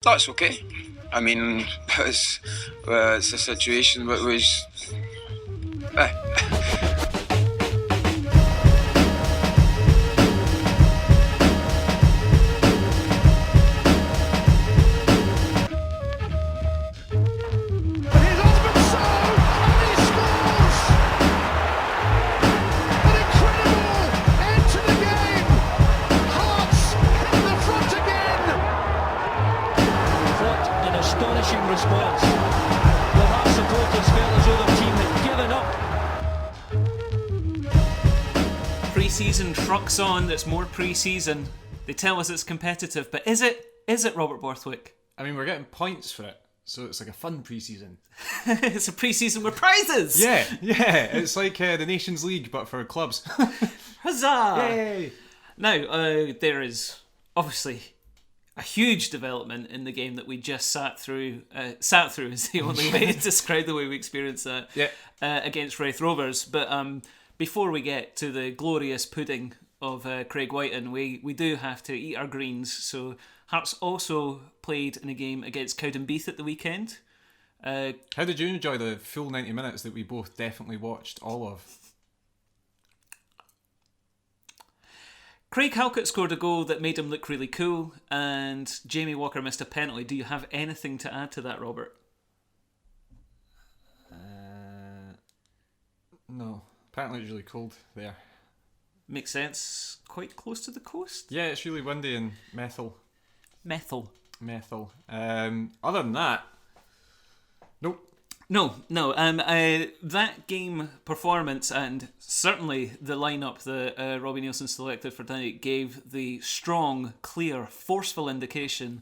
That's okay. I mean, it's a situation that was. Response. The Heart supporters felt as though their team had given up. Pre-season trucks on. It's more pre-season. They tell us it's competitive, but is it? Is it, Robert Borthwick? I mean, we're getting points for it, so it's like a fun pre-season. It's a pre-season with prizes. Yeah. It's like the Nations League, but for clubs. Huzzah! Yay! Now, there is obviously a huge development in the game that we just sat through. Sat through is the only way to describe the way we experienced that. Yeah. Against Raith Rovers. But before we get to the glorious pudding of Craig Wighton, we do have to eat our greens. So Hearts also played in a game against Cowdenbeath at the weekend. How did you enjoy the full 90 minutes that we both definitely watched all of? Craig Halkett scored a goal that made him look really cool, and Jamie Walker missed a penalty. Do you have anything to add to that, Robert? No. Apparently it's really cold there. Makes sense. Quite close to the coast? Yeah, it's really windy and methyl. Methyl. Other than that, nope. No. That game performance and certainly the lineup that Robbie Nielsen selected for tonight gave the strong, clear, forceful indication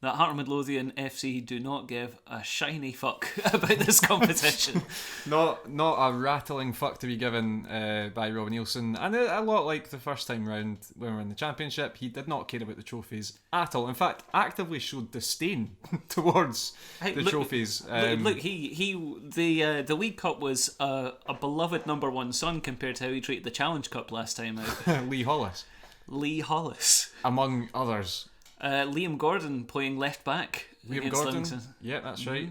that Heart of Midlothian FC do not give a shiny fuck about this competition. Not a rattling fuck to be given by Robbie Nielsen, and a lot like the first time round when we were in the Championship, he did not care about the trophies at all. In fact, actively showed disdain towards the trophies. Look, the League Cup was a beloved number one son compared to how he treated the Challenge Cup last time out. Lee Hollis, among others. Liam Gordon playing left back. Liam Gordon, yeah, that's right.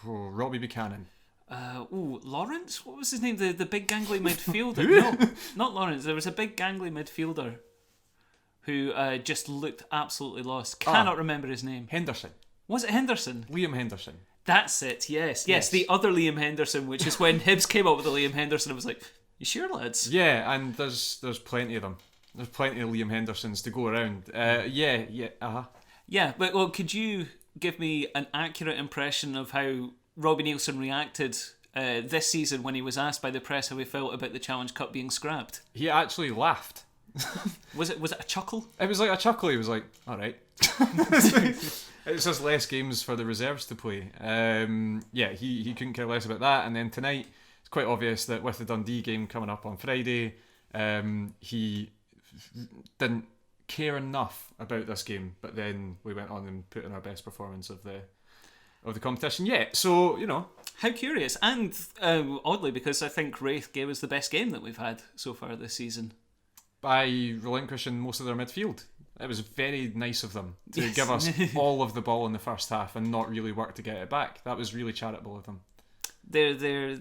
Robbie Buchanan. Lawrence? What was his name? The big gangly midfielder? No, not Lawrence. There was a big gangly midfielder who just looked absolutely lost. Cannot remember his name. Henderson. Was it Henderson? Liam Henderson. That's it, yes. The other Liam Henderson, which is when Hibs came up with the Liam Henderson, I was like, you sure, lads? Yeah, and there's plenty of them. There's plenty of Liam Hendersons to go around. Yeah, but well, could you give me an accurate impression of how Robbie Nielsen reacted this season when he was asked by the press how he felt about the Challenge Cup being scrapped? He actually laughed. Was it a chuckle? It was like a chuckle. He was like, all right. It's just less games for the reserves to play. He couldn't care less about that. And then tonight, it's quite obvious that with the Dundee game coming up on Friday, he didn't care enough about this game, but then we went on and put in our best performance of the competition yet. So, you know. How curious. And oddly, because I think Raith gave us the best game that we've had so far this season. By relinquishing most of their midfield. It was very nice of them to give us all of the ball in the first half and not really work to get it back. That was really charitable of them. They're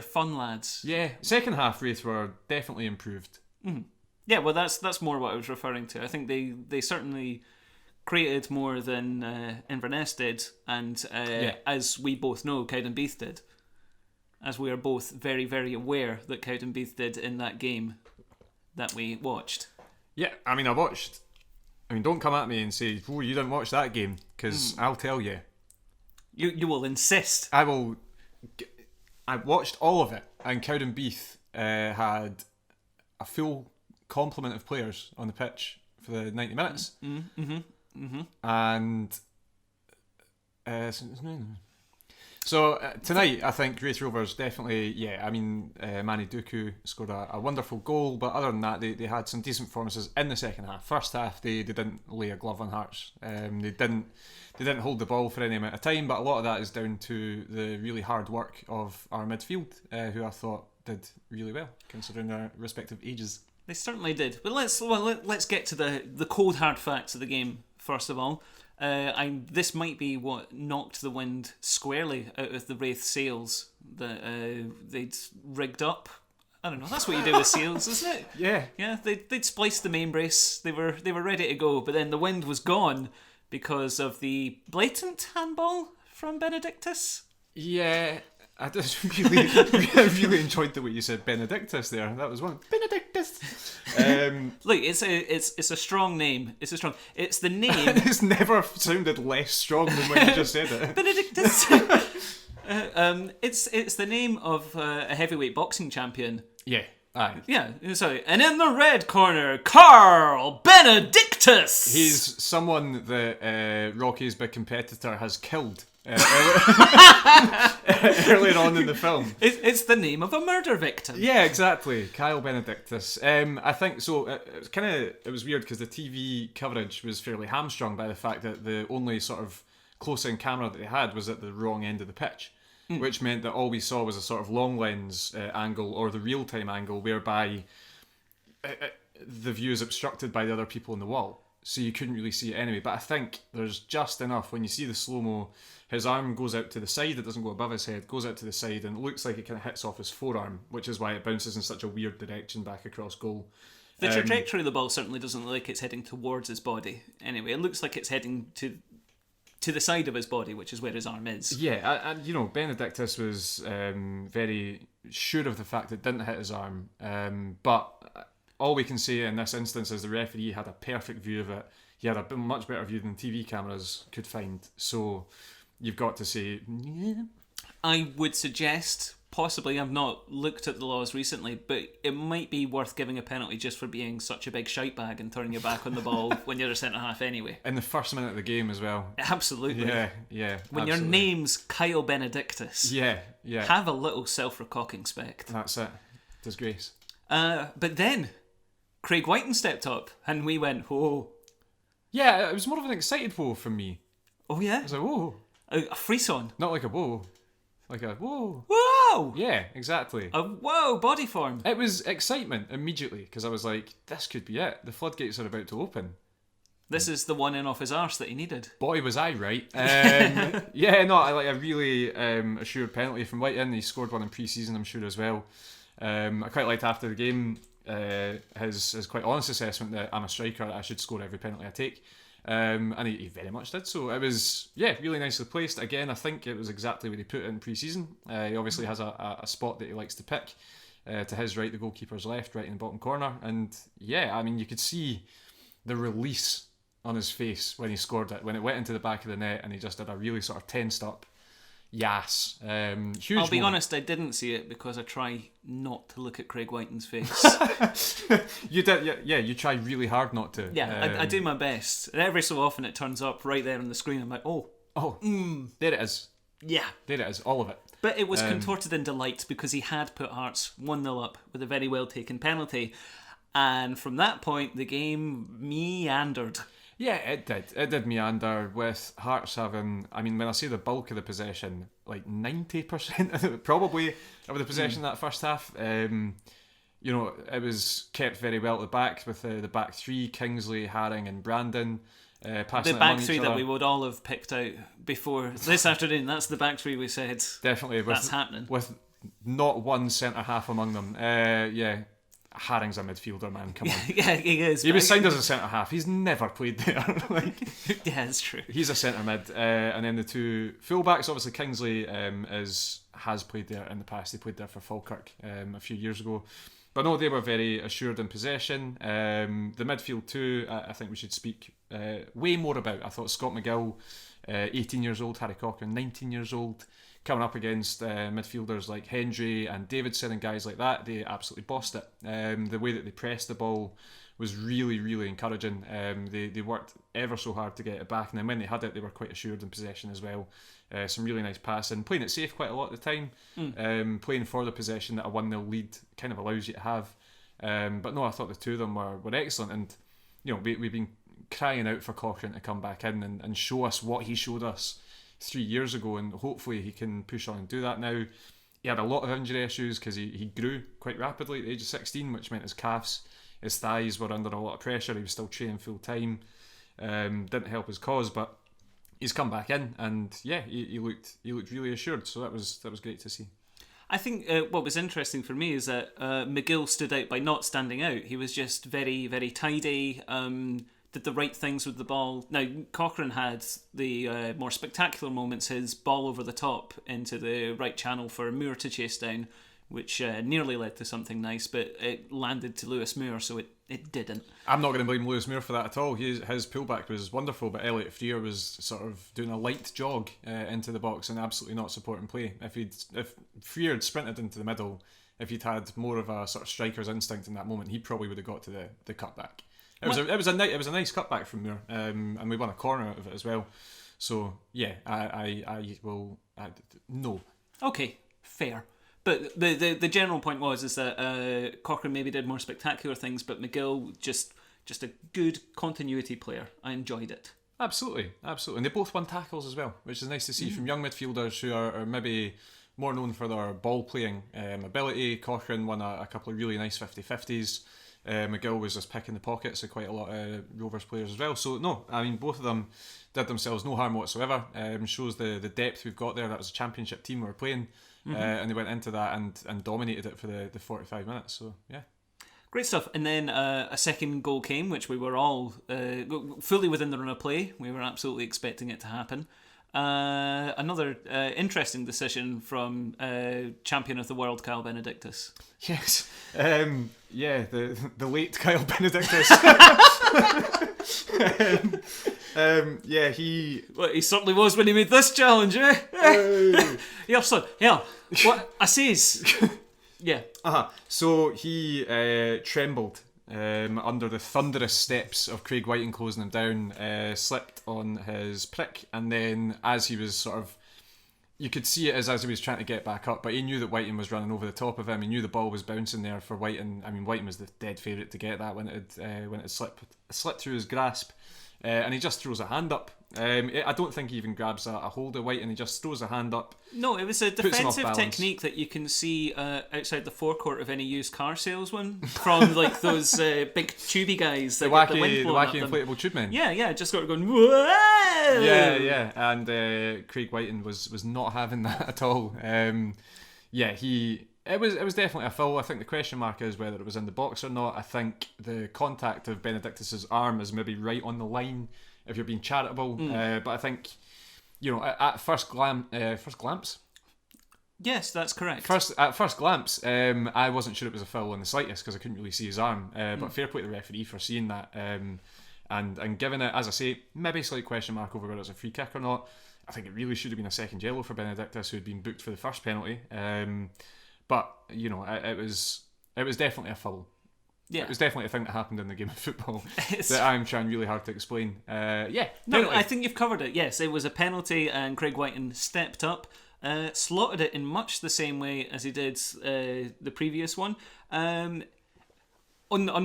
fun lads. Yeah. Second half, Raith were definitely improved. Mm-hmm. Yeah, well, that's more what I was referring to. I think they certainly created more than Inverness did, and as we both know, Cowdenbeath did. As we are both very, very aware that Cowdenbeath did in that game that we watched. Yeah, I mean, don't come at me and say, oh, you didn't watch that game, because I'll tell you. You will insist. I will. I watched all of it, and Cowdenbeath had a full complement of players on the pitch for the 90 minutes. And so tonight, I think Raith Rovers definitely, Manny Duku scored a wonderful goal, but other than that, they had some decent performances in the second half. First half, they didn't lay a glove on Hearts. They didn't hold the ball for any amount of time, but a lot of that is down to the really hard work of our midfield, who I thought did really well, considering their respective ages. They certainly did. But let's get to the cold hard facts of the game first of all. This might be what knocked the wind squarely out of the Raith sails that they'd rigged up. I don't know. That's what you do with sails, isn't it? Yeah. Yeah. They'd spliced the main brace. They were ready to go, but then the wind was gone because of the blatant handball from Benedictus. Yeah. I just really enjoyed the way you said Benedictus there. That was one. Benedictus. Look, it's a strong name. It's the name. It's never sounded less strong than when you just said it. Benedictus. It's the name of a heavyweight boxing champion. Yeah. Aye. Yeah, sorry. And in the red corner, Carl Benedictus. He's someone that Rocky's big competitor has killed earlier on in the film. It's the name of a murder victim. Yeah, exactly. Kyle Benedictus. I think so. It was weird because the TV coverage was fairly hamstrung by the fact that the only sort of close-in camera that they had was at the wrong end of the pitch. Which meant that all we saw was a sort of long lens angle or the real-time angle whereby the view is obstructed by the other people in the wall. So you couldn't really see it anyway. But I think there's just enough. When you see the slow-mo, his arm goes out to the side. It doesn't go above his head. Goes out to the side and it looks like it kind of hits off his forearm, which is why it bounces in such a weird direction back across goal. The trajectory of the ball certainly doesn't look like it's heading towards his body. Anyway, it looks like it's heading to the side of his body, which is where his arm is. Yeah, and you know, Benedictus was very sure of the fact it didn't hit his arm. But all we can say in this instance is the referee had a perfect view of it. He had a much better view than TV cameras could find. So you've got to say... Yeah. I would suggest, possibly, I've not looked at the laws recently, but it might be worth giving a penalty just for being such a big shitebag and turning your back on the ball when you're a centre-half anyway. In the first minute of the game as well. Absolutely. Yeah. When absolutely. your name's Kyle Benedictus. Yeah. Have a little self-recocking spect. That's it. Disgrace. But then, Craig Wighton stepped up, and we went, whoa. Yeah, it was more of an excited whoa from me. Oh yeah? I was like, whoa. A frisson. Not like a whoa. Like a whoa. Whoa! Yeah, exactly. A whoa body form. It was excitement immediately because I was like, this could be it. The floodgates are about to open. This is the one in off his arse that he needed. Boy, was I right. I really assured penalty from Wighton. He scored one in pre-season, I'm sure, as well. I quite liked after the game his quite honest assessment that I'm a striker, I should score every penalty I take. And he very much did so. It was, really nicely placed. Again, I think it was exactly where he put it in pre-season. He obviously has a spot that he likes to pick. To his right, the goalkeeper's left, right in the bottom corner. And you could see the release on his face when he scored it, when it went into the back of the net and he just did a really sort of tensed up yes. Huge I'll be moment. honest, I didn't see it because I try not to look at Craig Wighton's face. You did, yeah. You try really hard not to. Yeah, I do my best. And every so often it turns up right there on the screen. I'm like, there it is. Yeah. There it is, all of it. But it was contorted in delight because he had put Hearts 1-0 up with a very well taken penalty. And from that point, the game meandered. Yeah, it did. It did meander with Hearts having, when I say the bulk of the possession, like 90% probably of the possession that first half. It was kept very well at the back with the back three, Kingsley, Haring and Brandon. Passing the it back among three each that other. we would all have picked out before this afternoon. That's the back three we said. Definitely. That's happening. With not one centre-half among them. Haring's a midfielder, man. Come on. Yeah, he is. He was signed as a centre-half. He's never played there. Yeah, it's true. He's a centre-mid. And then the two full-backs, obviously Kingsley has played there in the past. He played there for Falkirk a few years ago. But no, they were very assured in possession. The midfield too, I think we should speak way more about. I thought Scott McGill, 18 years old, Harry Cochran, 19 years old, coming up against midfielders like Hendry and Davidson and guys like that, they absolutely bossed it. The way that they pressed the ball was really, really encouraging. They worked ever so hard to get it back, and then when they had it, they were quite assured in possession as well. Some really nice passing, playing it safe quite a lot of the time, playing for the possession that a 1-0 lead kind of allows you to have. But no, I thought the two of them were excellent, and we've been crying out for Cochrane to come back in and show us what he showed us 3 years ago, and hopefully he can push on and do that now. He had a lot of injury issues because he grew quite rapidly at the age of 16, which meant his calves, his thighs were under a lot of pressure. He was still training full time. Didn't help his cause, but he's come back in, and yeah, he looked really assured. So that was great to see. I think what was interesting for me is that McGill stood out by not standing out. He was just very, very tidy, did the right things with the ball. Now, Cochrane had the more spectacular moments, his ball over the top into the right channel for Moore to chase down, which nearly led to something nice, but it landed to Lewis Moore, so it didn't. I'm not going to blame Lewis Moore for that at all. His pullback was wonderful, but Elliot Freer was sort of doing a light jog into the box and absolutely not supporting play. If Freer had sprinted into the middle, if he'd had more of a sort of striker's instinct in that moment, he probably would have got to the cutback. It was a nice cutback from Moore, and we won a corner out of it as well. So yeah, I will no. Okay, fair. But the general point is that Cochrane maybe did more spectacular things, but McGill just a good continuity player. I enjoyed it. Absolutely. And they both won tackles as well, which is nice to see from young midfielders who are maybe more known for their ball playing ability. Cochrane won a couple of really nice 50-50s. McGill was just picking the pockets of quite a lot of Rovers players as well. So no, I mean, both of them did themselves no harm whatsoever. Shows the depth we've got there. That was a championship team we were playing. And they went into that and dominated it for the 45 minutes. So yeah, great stuff. And then a second goal came, which we were all fully within the run of play. We were absolutely expecting it to happen. Another interesting decision from champion of the world Kyle Benedictus. Yes, the late Kyle Benedictus. He certainly was when he made this challenge, eh? Yeah, son. Yeah, what I says. Yeah. So he trembled under the thunderous steps of Craig Wighton closing him down, slipped on his prick, and then as he was sort of, you could see it as he was trying to get back up, but he knew that Wighton was running over the top of him. He knew the ball was bouncing there for Wighton. I mean, Wighton was the dead favourite to get that when it slipped through his grasp. And he just throws a hand up. I don't think he even grabs a hold of Wighton. He just throws a hand up. No, it was a defensive technique that you can see outside the forecourt of any used car salesman from like those big tubey guys that get the wind blowing wacky at them. Inflatable tube men. Yeah, just got going. Whoa! Yeah, and Craig Wighton was not having that at all. It was definitely a foul. I think the question mark is whether it was in the box or not. I think the contact of Benedictus's arm is maybe right on the line if you're being charitable. But I think, at first glance. Yes, that's correct. At first glance, I wasn't sure it was a foul in the slightest because I couldn't really see his arm. But fair play to the referee for seeing that and giving it, as I say, maybe a slight question mark over whether it's a free kick or not. I think it really should have been a second yellow for Benedictus, who had been booked for the first penalty. But it was definitely a foul. Yeah, it was definitely a thing that happened in the game of football that I'm trying really hard to explain. No, penalty. I think you've covered it. Yes, it was a penalty, and Craig Wighton stepped up, slotted it in much the same way as he did the previous one. On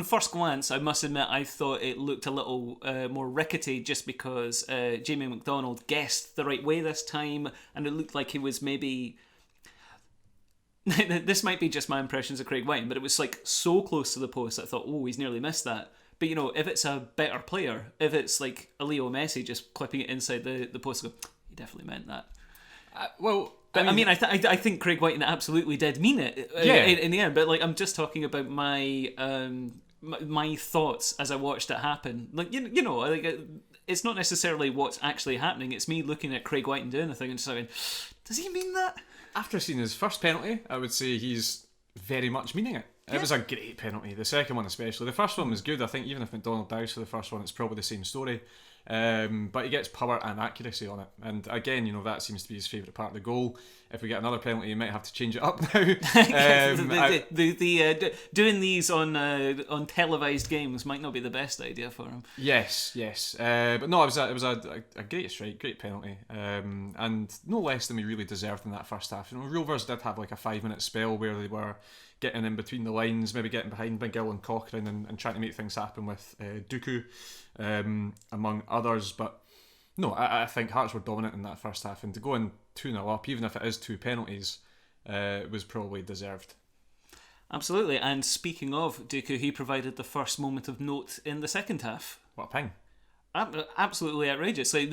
first glance, I must admit, I thought it looked a little more rickety just because Jamie McDonald guessed the right way this time, and it looked like he was maybe. This might be just my impressions of Craig Wighton, but it was like so close to the post that I thought, he's nearly missed that. But if it's a better player, if it's like a Leo Messi just clipping it inside the post, go, he definitely meant that. I think Craig Wighton absolutely did mean it. In the end. But like, I'm just talking about my thoughts as I watched it happen. Like it's not necessarily what's actually happening. It's me looking at Craig Wighton doing the thing and just saying, does he mean that? After seeing his first penalty, I would say he's very much meaning it. It was a great penalty, the second one especially. The first one was good. I think even if McDonald dies for the first one, it's probably the same story. But he gets power and accuracy on it. And again, that seems to be his favourite part of the goal. If we get another penalty, he might have to change it up now. Doing these on televised games might not be the best idea for him. Yes. But no, it was a great strike, great penalty. And no less than we really deserved in that first half. Rovers did have like a 5-minute spell where they were getting in between the lines, maybe getting behind McGill and Cochrane and trying to make things happen with Dooku, among others. But no, I think Hearts were dominant in that first half, and to go in 2-0 up, even if it is 2 penalties, was probably deserved. Absolutely. And speaking of Dooku, he provided the first moment of note in the second half. What a ping. Absolutely outrageous. Like,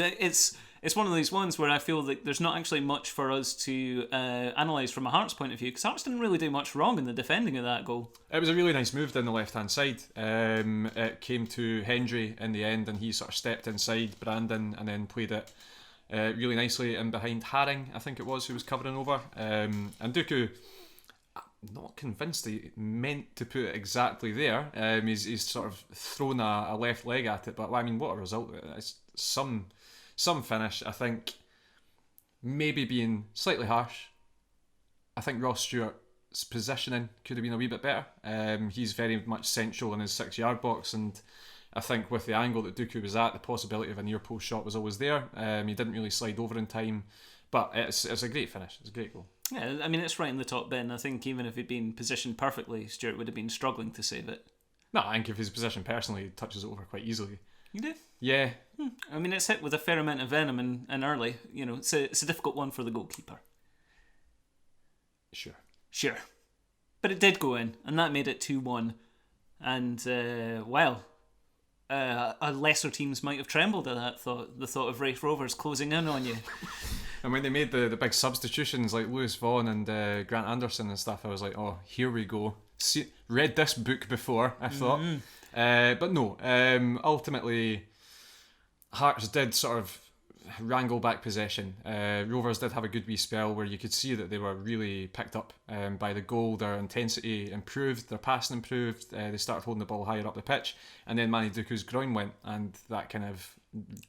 it's one of these ones where I feel that there's not actually much for us to analyse from a Hearts point of view, because Hearts didn't really do much wrong in the defending of that goal. It was a really nice move down the left-hand side. It came to Hendry in the end, and he sort of stepped inside Brandon and then played it really nicely in behind Haring, I think it was, who was covering over. And Dooku, I'm not convinced he meant to put it exactly there. He's sort of thrown a left leg at it, but I mean, what a result. It's some finish. I think maybe being slightly harsh. I think Ross Stewart's positioning could have been a wee bit better. He's very much central in his 6-yard box, and I think with the angle that Dooku was at, the possibility of a near post shot was always there. He didn't really slide over in time, but it's a great finish. It's a great goal. Yeah, I mean, it's right in the top bin. I think even if he'd been positioned perfectly, Stewart would have been struggling to save it. No, I think if his position personally, he touches it over quite easily. You do? Yeah. I mean, it's hit with a fair amount of venom and early. You know, it's a difficult one for the goalkeeper. Sure. But it did go in, and that made it 2-1. And, lesser teams might have trembled at that thought. The thought of Raith Rovers closing in on you. And when they made the big substitutions like Lewis Vaughan and Grant Anderson and stuff, I was like, oh, here we go. Read this book before, I thought. But no, ultimately, Hearts did sort of wrangle back possession. Rovers did have a good wee spell where you could see that they were really picked up by the goal. Their intensity improved, their passing improved, they started holding the ball higher up the pitch, and then Manny Duku's groin went, and that kind of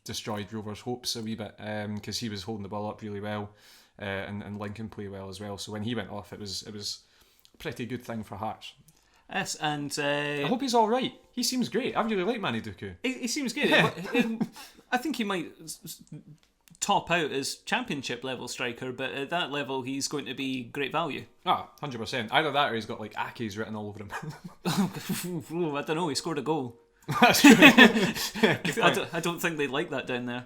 destroyed Rovers' hopes a wee bit, because he was holding the ball up really well, and Lincoln play well as well. So when he went off, it was a pretty good thing for Hearts. Yes, and I hope he's all right. He seems great. I really like Manny Duku. He seems good. Yeah. I think he might top out as championship level striker, but at that level he's going to be great value. 100%. Either that or he's got like Aki's written all over him. I don't know, he scored a goal. That's true. I don't think they'd like that down there.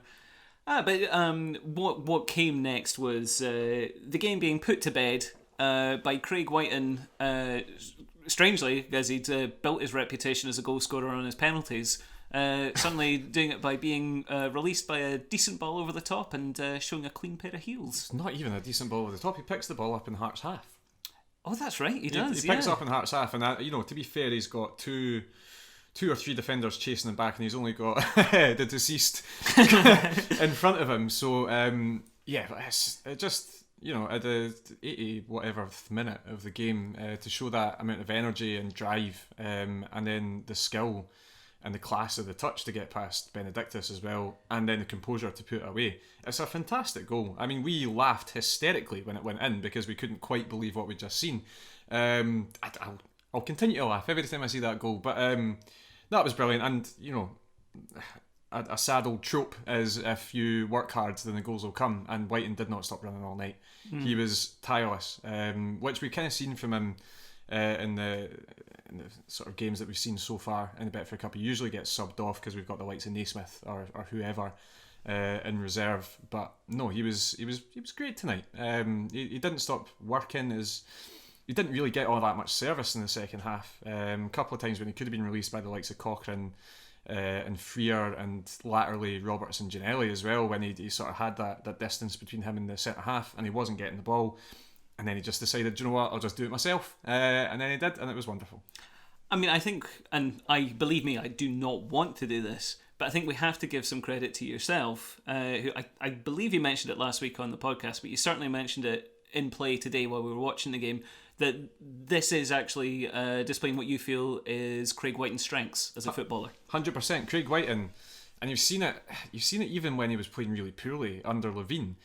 But what came next was the game being put to bed by Craig Wighton, strangely, as he'd built his reputation as a goal scorer on his penalties, suddenly doing it by being released by a decent ball over the top and showing a clean pair of heels. It's not even a decent ball over the top. He picks the ball up in Hearts' half. Oh, that's right, he does. He picks it up in Hearts' half, and to be fair, he's got two or three defenders chasing him back, and he's only got the deceased in front of him. So it just, at the 80 whatever minute of the game, to show that amount of energy and drive, and then the skill and the class of the touch to get past Benedictus as well, and then the composure to put it away. It's a fantastic goal. I mean, we laughed hysterically when it went in because we couldn't quite believe what we'd just seen. I'll continue to laugh every time I see that goal, but that was brilliant. And a sad old trope is if you work hard then the goals will come, and Wighton did not stop running all night. He was tireless, which we've kind of seen from him in the sort of games that we've seen so far in the Betfred Cup. He usually gets subbed off because we've got the likes of Naismith or whoever in reserve, but no, he was great tonight. He didn't stop working. He didn't really get all that much service in the second half. A couple of times when he could have been released by the likes of Cochrane and Freer, and latterly Roberts and Ginelli as well, when he sort of had that distance between him and the centre half and he wasn't getting the ball, and then he just decided, do you know what, I'll just do it myself, and then he did, and it was wonderful. I mean, I think, and believe me, I do not want to do this, but I think we have to give some credit to yourself, who I believe you mentioned it last week on the podcast, but you certainly mentioned it in play today while we were watching the game, that this is actually displaying what you feel is Craig Wighton's strengths as a footballer. 100%. Craig Wighton, and you've seen it even when he was playing really poorly under Levine.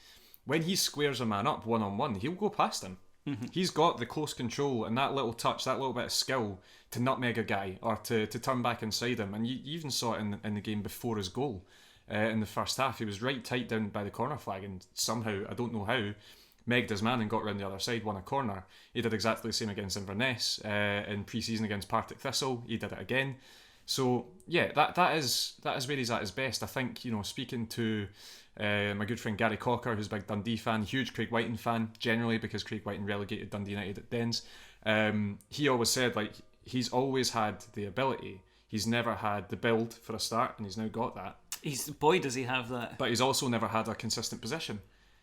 When he squares a man up one-on-one, he'll go past him. Mm-hmm. He's got the close control and that little touch, that little bit of skill to nutmeg a guy or to turn back inside him. And you even saw it in the game before his goal in the first half. He was right tight down by the corner flag, and somehow, I don't know how, megged his man and got round the other side, won a corner. He did exactly the same against Inverness in pre-season against Partick Thistle. He did it again. So yeah, that is where he's at his best. I think, speaking to my good friend Gary Cocker, who's a big Dundee fan, huge Craig Wighton fan generally, because Craig Wighton relegated Dundee United at Dens. He always said, he's always had the ability. He's never had the build for a start, and he's now got that. Boy, does he have that. But he's also never had a consistent position.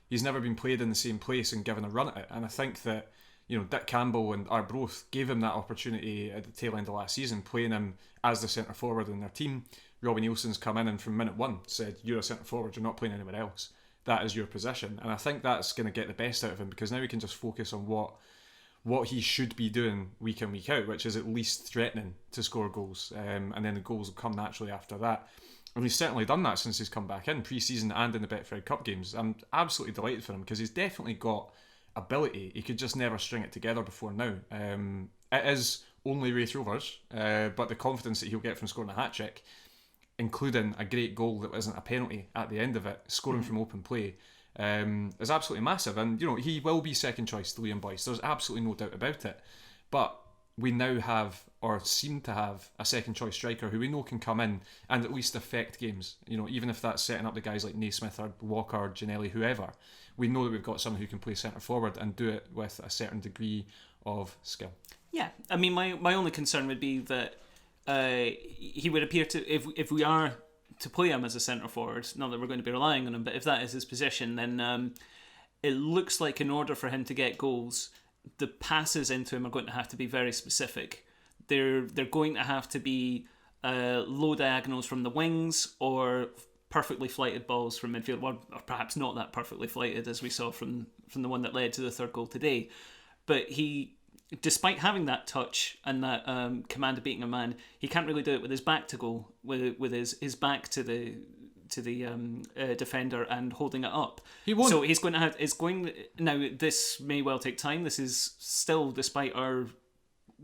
He's never been played in the same place and given a run at it. And I think that, Dick Campbell and Arbroath gave him that opportunity at the tail end of last season, playing him as the centre forward in their team. Robbie Nielsen's come in and from minute one said, "You're a centre forward, you're not playing anywhere else. That is your position." And I think that's going to get the best out of him, because now he can just focus on what he should be doing week in, week out, which is at least threatening to score goals. And then the goals will come naturally after that. And he's certainly done that since he's come back in, pre-season and in the Betfred Cup games. I'm absolutely delighted for him, because he's definitely got ability. He could just never string it together before now. It is only Raith Rovers, but the confidence that he'll get from scoring a hat-trick, including a great goal that wasn't a penalty at the end of it, scoring from open play, is absolutely massive. And he will be second choice to Liam Boyce. There's absolutely no doubt about it. But we now have, or seem to have, a second choice striker who we know can come in and at least affect games. Even if that's setting up the guys like Naismith or Walker or Ginnelly, whoever, we know that we've got someone who can play centre forward and do it with a certain degree of skill. Yeah, I mean, my only concern would be that he would appear to, if we are to play him as a centre forward, not that we're going to be relying on him, but if that is his position, then it looks like in order for him to get goals, the passes into him are going to have to be very specific. They're going to have to be low diagonals from the wings, or perfectly flighted balls from midfield, or perhaps not that perfectly flighted, as we saw from the one that led to the third goal today. But he, despite having that touch and that command of beating a man, he can't really do it with his back to goal, with his back to the defender and holding it up. He won't. So he's going to have. It's going now. This may well take time. This is still, despite our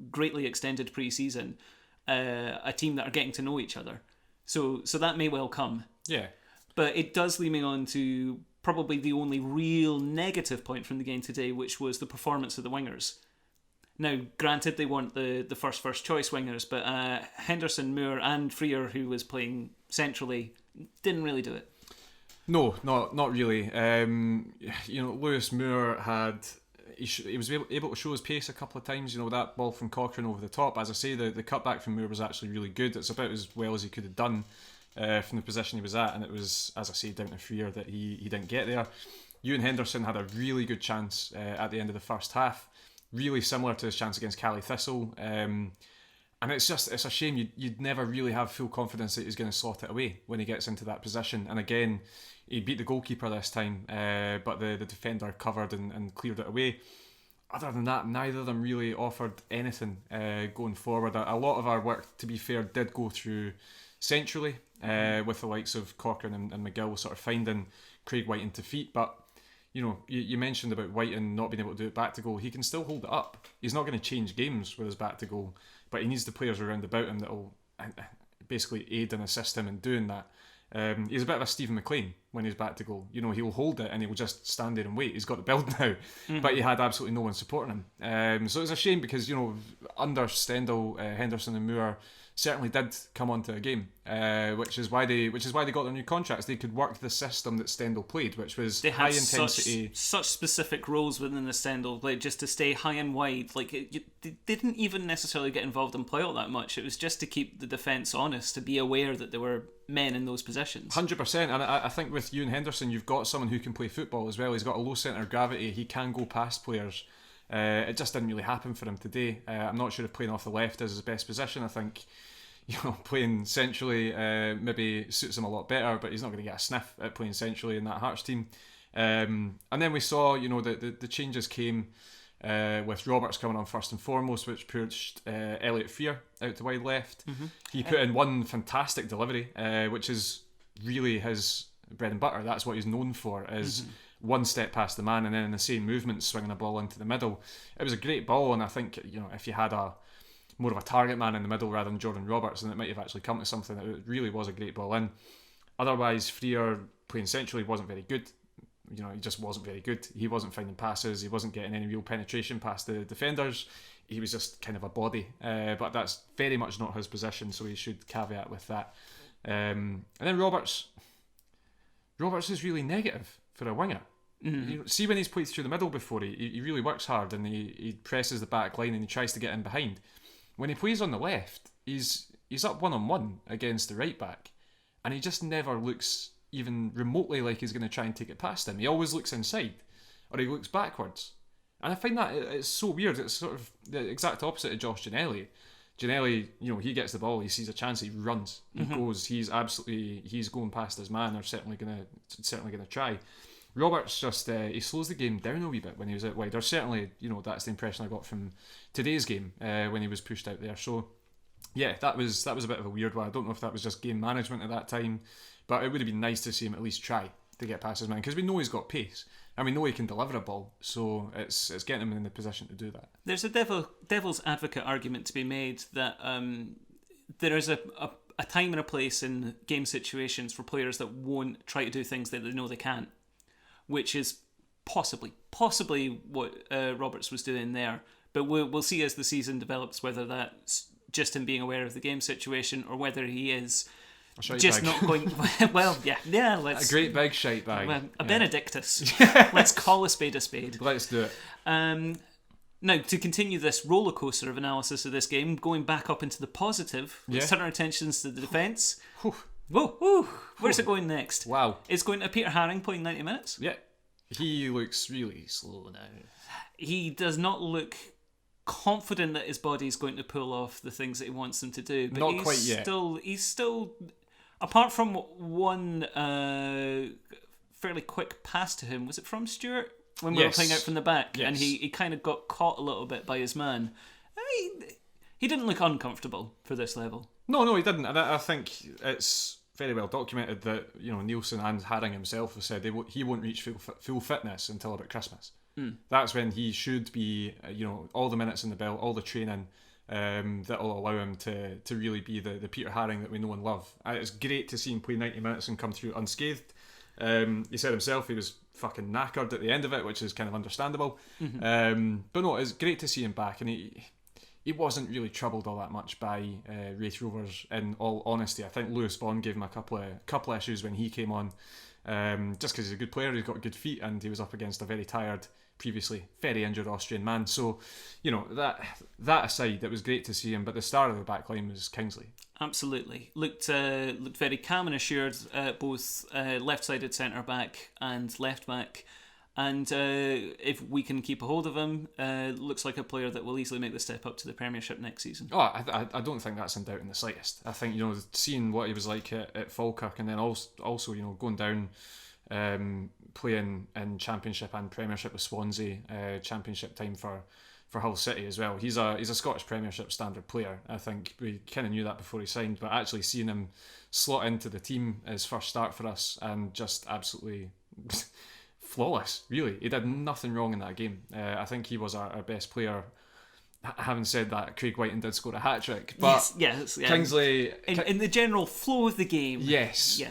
greatly extended pre-season, a team that are getting to know each other. So that may well come. Yeah. But it does lead me on to probably the only real negative point from the game today, which was the performance of the wingers. Now, granted, they weren't the first choice wingers, but Henderson, Moore and Freer, who was playing centrally, didn't really do it. No, not really. Lewis Moore had... He was able to show his pace a couple of times. That ball from Cochrane over the top. As I say, the cutback from Moore was actually really good. It's about as well as he could have done from the position he was at, and it was, as I say, down to Freer that he didn't get there. Ewan Henderson had a really good chance at the end of the first half, really similar to his chance against Cali Thistle. And it's a shame you'd never really have full confidence that he's going to slot it away when he gets into that position. And again, he beat the goalkeeper this time, but the defender covered and cleared it away. Other than that, neither of them really offered anything going forward. A lot of our work, to be fair, did go through centrally, with the likes of Cochrane and McGill sort of finding Craig Wighton to feet. But you mentioned about Wighton not being able to do it back to goal. He can still hold it up. He's not going to change games with his back to goal, but he needs the players around about him that will basically aid and assist him in doing that. He's a bit of a Stephen McLean when he's back to goal. He'll hold it and he'll just stand there and wait. He's got the build now, but he had absolutely no one supporting him. So it's a shame because under Stendhal, Henderson and Moore certainly did come onto a game, which is why they got their new contracts. They could work the system that Stendhal played, which was they high had intensity. Such specific roles within the Stendhal, like just to stay high and wide. Like they didn't even necessarily get involved in play all that much. It was just to keep the defence honest, to be aware that there were men in those positions. 100%, and I think with Ewan Henderson, you've got someone who can play football as well. He's got a low centre of gravity. He can go past players. It just didn't really happen for him today. I'm not sure if playing off the left is his best position. I think playing centrally maybe suits him a lot better, but he's not going to get a sniff at playing centrally in that Hearts team. And then we saw the changes came with Roberts coming on first and foremost, which pushed Elliot Freer out to wide left. He put in one fantastic delivery, which is really his bread and butter. That's what he's known for, is one step past the man and then in the same movement swinging a ball into the middle. It was a great ball, and I think if you had more of a target man in the middle rather than Jordan Roberts, then it might have actually come to something. It really was a great ball in. Otherwise, Freer playing centrally wasn't very good. He just wasn't very good. He wasn't finding passes. He wasn't getting any real penetration past the defenders. He was just kind of a body. But that's very much not his position, so he should caveat with that. And then Roberts is really negative for a winger. See when he's played through the middle before, he really works hard and he presses the back line and he tries to get in behind. When he plays on the left, he's up 1-on-1 against the right back, and he just never looks even remotely like he's going to try and take it past him. He always looks inside, or he looks backwards. And I find that it's so weird. It's sort of the exact opposite of Josh Ginnelly. Ginnelly, he gets the ball, he sees a chance, he runs, he goes, he's going past his man, or certainly gonna try. Roberts just he slows the game down a wee bit when he was out wide. Or certainly, that's the impression I got from today's game when he was pushed out there. So yeah, that was a bit of a weird one. I don't know if that was just game management at that time, but it would have been nice to see him at least try to get past his man, because we know he's got pace. And we know he can deliver a ball, so it's getting him in the position to do that. There's a devil's advocate argument to be made that there is a time and a place in game situations for players that won't try to do things that they know they can't, which is possibly what Roberts was doing there. But we'll see as the season develops whether that's just him being aware of the game situation or whether he is just not going. Well, yeah. Let's a great big shite bag. Well, a Benedictus. Let's call a spade a spade. Let's do it. Now, to continue this roller coaster of analysis of this game, going back up into the positive, let's turn our attentions to the defence. Whoa! Where's it going next? Wow! It's going to Peter Haring playing 90 minutes. Yeah, he looks really slow now. He does not look confident that his body's going to pull off the things that he wants them to do. But not quite yet. He's still, apart from one fairly quick pass to him, was it from Stewart? When we were playing out from the back, and he kind of got caught a little bit by his man. He didn't look uncomfortable for this level. No, he didn't. And I think it's very well documented that Nielsen and Haring himself have said he won't reach full fitness until about Christmas. That's when he should be, all the minutes in the belt, all the training that'll allow him to really be the Peter Haring that we know and love. And it's great to see him play 90 minutes and come through unscathed. He said himself he was fucking knackered at the end of it, which is kind of understandable. But no, it's great to see him back, and he wasn't really troubled all that much by Raith Rovers, in all honesty. I think Lewis Vaughan gave him a couple of issues when he came on, just because he's a good player, he's got good feet, and he was up against a very tired, previously very injured Austrian man. So, that aside, it was great to see him. But the star of the back line was Kingsley. Absolutely. Looked very calm and assured, both left-sided centre-back and left-back. And if we can keep a hold of him, looks like a player that will easily make the step up to the Premiership next season. Oh, I don't think that's in doubt in the slightest. I think, seeing what he was like at Falkirk, and then also going down, playing in Championship and Premiership with Swansea, Championship time for Hull City as well. He's a Scottish Premiership standard player. I think we kind of knew that before he signed, but actually seeing him slot into the team, his first start for us, and just absolutely flawless, really. He did nothing wrong in that game. I think he was our best player. Having said that, Craig Wighton did score a hat-trick, but yes. Kingsley... In the general flow of the game. Yes.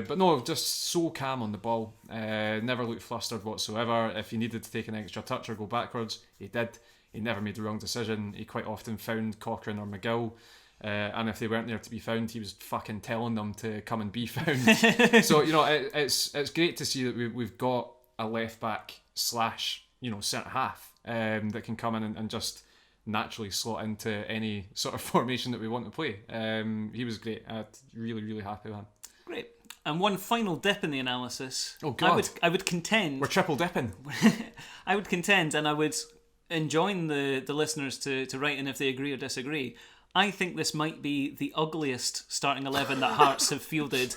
But no, just so calm on the ball. Never looked flustered whatsoever. If he needed to take an extra touch or go backwards, he did. He never made the wrong decision. He quite often found Cochrane or McGill, and if they weren't there to be found, he was fucking telling them to come and be found. So, it's great to see that we've got a left-back / centre-half that can come in and just naturally slot into any sort of formation that we want to play. He was great. I'm really, really happy with him. Great. And one final dip in the analysis. Oh God! I would contend we're triple dipping. I would contend, and I would enjoin the listeners to write in if they agree or disagree. I think this might be the ugliest starting 11 that Hearts have fielded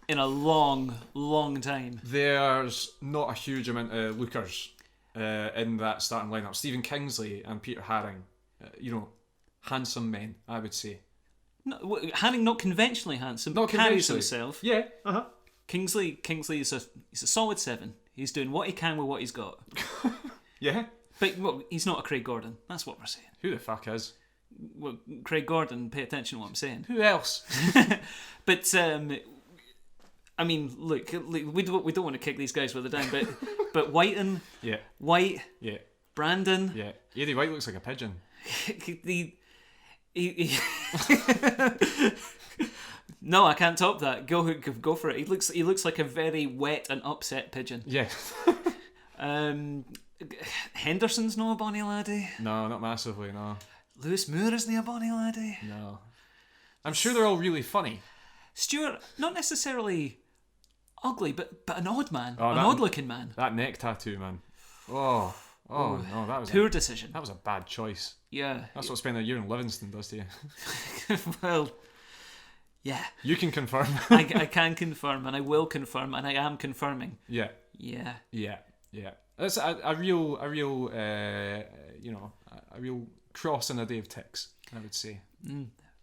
in a long, long time. There's not a huge amount of lookers in that starting lineup. Stephen Kingsley and Peter Haring, handsome men, I would say. No, Haring not conventionally handsome, not carries conventionally. himself. Yeah. Kingsley is a solid 7. He's doing what he can with what he's got. Yeah. But he's not a Craig Gordon. That's what we're saying. Who the fuck is? Well, Craig Gordon. Pay attention to what I'm saying. Who else? But I mean, look, we don't want to kick these guys where they're down, but Wighton, yeah, White, yeah, Brandon, yeah. Eddie White looks like a pigeon. No, I can't top that. Go for it. He looks like a very wet and upset pigeon. Yeah. Henderson's no a bonny laddie. No, not massively. No. Lewis Moore isn't a bonny laddie. No. I'm sure they're all really funny. Stuart, not necessarily ugly, but an odd man, Oh, an odd-looking man. That neck tattoo, man. Oh no, that was Poor decision. That was a bad choice. Yeah. That's what spending a year in Livingston does to you. Well, yeah. You can confirm. I can confirm, and I will confirm, and I am confirming. Yeah. Yeah. That's a real cross in a day of ticks, I would say.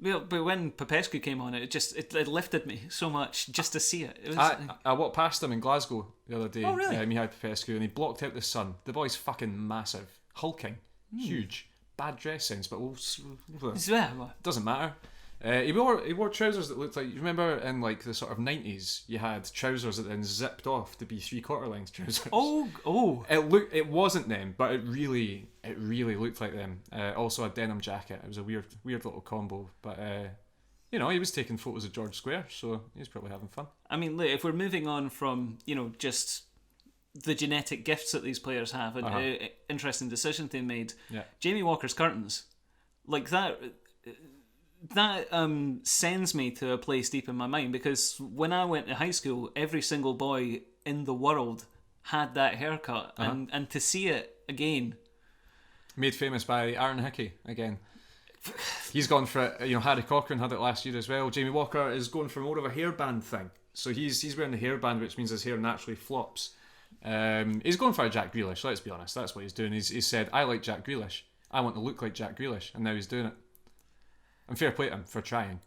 Well, but when Popescu came on, it lifted me so much just to see it. It was, I walked past him in Glasgow the other day. Oh, really? Mihai Popescu, and he blocked out the sun. The boy's fucking massive, hulking, huge, bad dress sense, but doesn't matter. He wore trousers that looked like, you remember in like the sort of 90s, you had trousers that then zipped off to be 3/4 length trousers. Oh. It wasn't them, but it really looked like them. Also a denim jacket. It was a weird little combo, but he was taking photos of George Square, so he's probably having fun. I mean, look, if we're moving on from just the genetic gifts that these players have and interesting decisions they made, Jamie Walker's curtains, like that sends me to a place deep in my mind, because when I went to high school, every single boy in the world had that haircut, and to see it again, made famous by Aaron Hickey again. He's gone for it. Harry Cochrane had it last year as well. Jamie Walker is going for more of a hairband thing, so he's wearing the hairband, which means his hair naturally flops. He's going for a Jack Grealish, let's be honest. That's what he's doing. He's said, I like Jack Grealish, I want to look like Jack Grealish, and now he's doing it. And fair play to him for trying.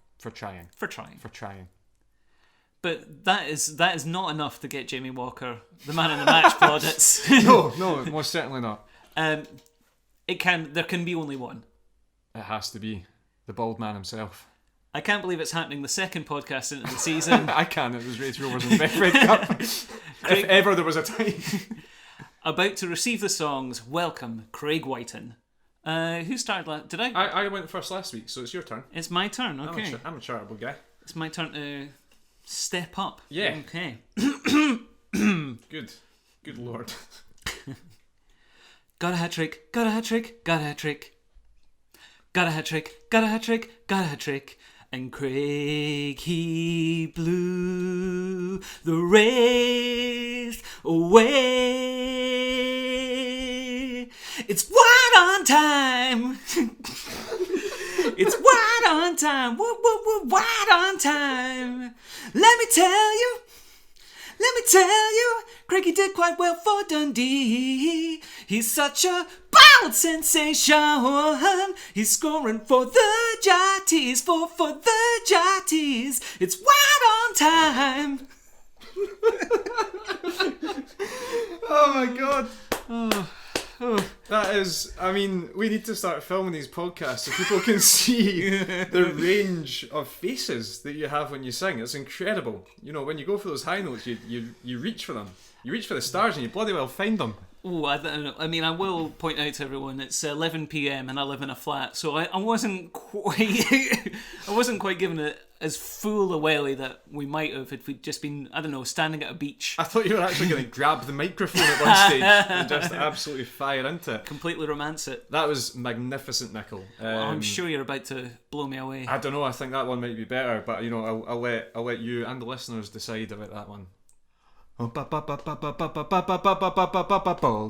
But that is not enough to get Jamie Walker the man in the match plaudits. No, most certainly not. There can be only one. It has to be the bald man himself. I can't believe it's happening the second podcast into the season. I can. It was Raith Rovers and Midfield Cup. If ever there was a time. About to receive the songs, welcome Craig Wighton. Who started last? Did I? I went first last week, so it's your turn. It's my turn, okay. I'm a charitable guy. It's my turn to step up. Yeah. Okay. Good lord. Got a hat trick, got a hat trick, got a hat trick. Got a hat trick, got a hat trick, got a hat trick. And Craig, he blew the Raith away. It's wide on time. It's wide on time. Wide on time. Let me tell you, Craigie did quite well for Dundee. He's such a bold sensation. He's scoring for the Jatties, for the Jatties. It's wide on time. Oh my god. That is, we need to start filming these podcasts so people can see the range of faces that you have when you sing. It's incredible. When you go for those high notes, you reach for them. You reach for the stars and you bloody well find them. Oh, I don't know. I will point out to everyone it's 11 p.m. and I live in a flat, so I wasn't quite given it as full a welly that we might have if we'd just been, standing at a beach. I thought you were actually going to grab the microphone at one stage and just absolutely fire into it. Completely romance it. That was magnificent, Nickel. I'm sure you're about to blow me away. I don't know. I think that one might be better, but I'll let you and the listeners decide about that one. Bold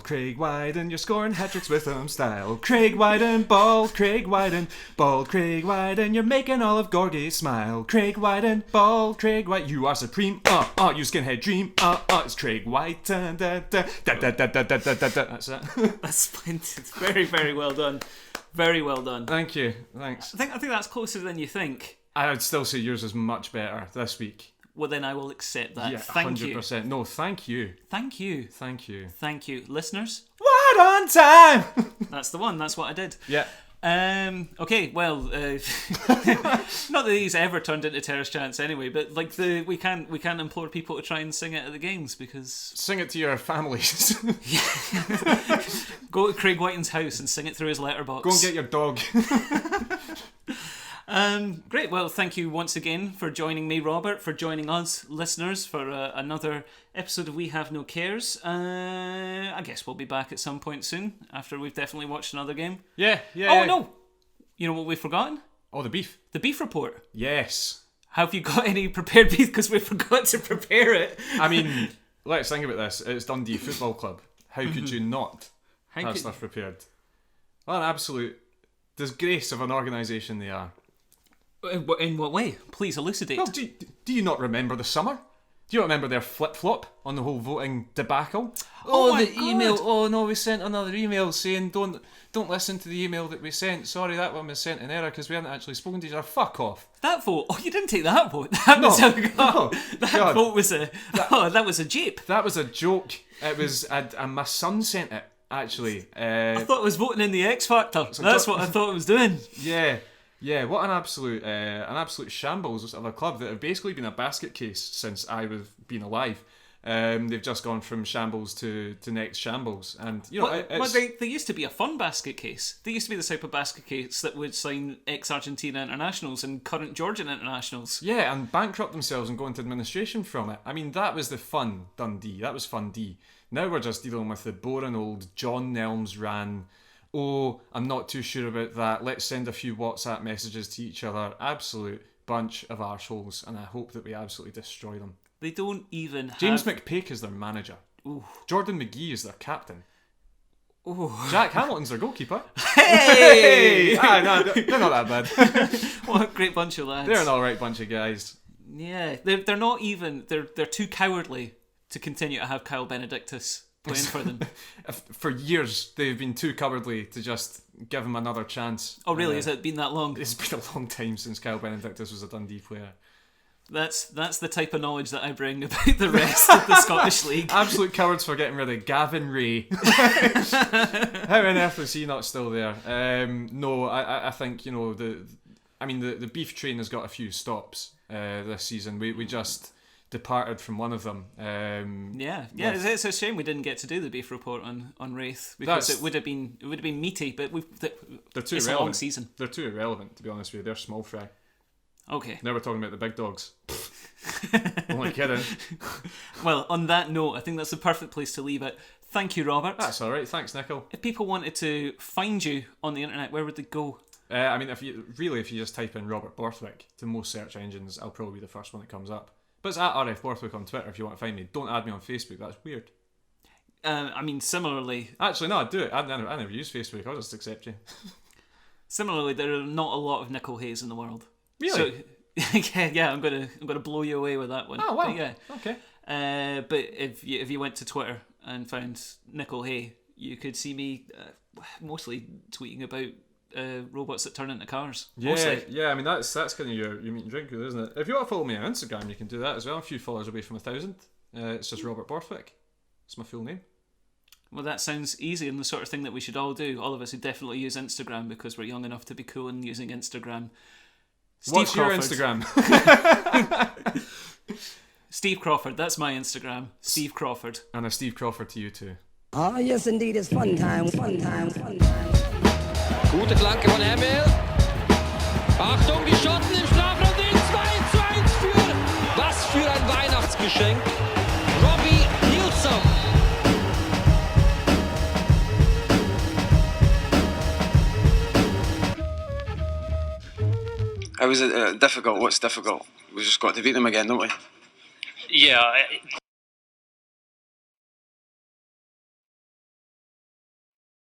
Craig Wighton, you're scoring hat-tricks with style. Craig Wighton, bold Craig Wighton, bold Craig Wighton, you're making all of Gorgie smile. Craig Wighton, bold Craig Wighton, you are supreme, you skinhead dream, it's Craig Wighton, That's it. That's splendid. Very, very well done. Very well done. Thank you, thanks. I think that's closer than you think. I would still say yours is much better this week. Well, then I will accept that. Yeah, thank 100%. No, thank you. Thank you. Thank you. Thank you. Listeners? What on time? That's the one. That's what I did. Yeah. Okay, well, not that these ever turned into terrace chants anyway, but we can't implore people to try and sing it at the games because sing it to your families. Go to Craig Wighton's house and sing it through his letterbox. Go and get your dog. Great. Well, thank you once again for joining me, Robert, for joining us, listeners, for another episode of We Have No Cares. I guess we'll be back at some point soon after we've definitely watched another game. Yeah. Oh, no. You know what we've forgotten? Oh, the beef. The beef report. Yes. Have you got any prepared beef? Because we forgot to prepare it. I mean, let's think about this. It's Dundee Football Club. How could you not have stuff prepared? What an absolute disgrace of an organisation they are. In what way? Please elucidate. Well, do you not remember the summer? Do you not remember their flip-flop on the whole voting debacle? Oh the my God. email. Oh no, we sent another email saying don't listen to the email that we sent. Sorry, that one was sent in error because we hadn't actually spoken to each other. Fuck off. That vote? Oh, you didn't take that vote. That vote was that was a jape. That was a joke. It was my son sent it actually. I thought it was voting in the X Factor. That's what I thought it was doing. Yeah, what an absolute shambles of a club that have basically been a basket case since I've been alive. They've just gone from shambles to next shambles, and you know, they used to be a fun basket case. They used to be the type of basket case that would sign ex-Argentina internationals and current Georgian internationals. Yeah, and bankrupt themselves and go into administration from it. I mean, that was the fun Dundee. That was fun D. Now we're just dealing with the boring old John Nelms ran. Oh, I'm not too sure about that. Let's send a few WhatsApp messages to each other. Absolute bunch of arseholes, and I hope that we absolutely destroy them. They don't even have... James McPake is their manager. Ooh. Jordan McGee is their captain. Ooh. Jack Hamilton's their goalkeeper. Hey! No, they're not that bad. What a great bunch of lads. They're an alright bunch of guys. Yeah, they're not even... They're too cowardly to continue to have Kyle Benedictus playing for them. For years, they've been too cowardly to just give him another chance. Oh, really? Has it been that long? It's been a long time since Kyle Benedictus was a Dundee player. That's the type of knowledge that I bring about the rest of the Scottish League. Absolute cowards for getting rid of Gavin Ray. How on earth is he not still there? No, I think, you know, the beef train has got a few stops this season. We just departed from one of them. It's a shame we didn't get to do the beef report on Raith, because it would have been meaty, but they're too it's irrelevant. a long season. They're too irrelevant, to be honest with you. They're small fry. Okay. Now we're talking about the big dogs. Only kidding. Well, on that note, I think that's the perfect place to leave it. Thank you, Robert. That's alright, thanks, Nickel. If people wanted to find you on the internet, where would they go? I mean, if you just type in Robert Borthwick to most search engines, I'll probably be the first one that comes up. But it's at RF Borthwick on Twitter if you want to find me. Don't add me on Facebook, that's weird. I mean, similarly... Actually, no, do it. I never use Facebook, I'll just accept you. Similarly, there are not a lot of Nickel Hayes in the world. Really? So, yeah, I'm gonna blow you away with that one. Oh, wow. But yeah. Okay. But if you went to Twitter and found Nickel Hay, you could see me mostly tweeting about robots that turn into cars. Mostly. Yeah. I mean, that's kind of your meat and drink, isn't it? If you want to follow me on Instagram, you can do that as well. A few followers away from 1,000. It's just Robert Borthwick. It's my full name. Well, that sounds easy and the sort of thing that we should all do. All of us who definitely use Instagram because we're young enough to be cool and using Instagram. What's your Instagram? Steve Crawford, that's my Instagram. Steve Crawford. And a Steve Crawford to you too. Ah, yes, indeed, it's fun time. Gute Flanke von Hemmel. Achtung, die Schotten im Strafraum, den 2:1 führen. Was für ein Weihnachtsgeschenk. Robbie Nilsson. How was it difficult? What's difficult? We just got to beat them again, don't we? Yeah,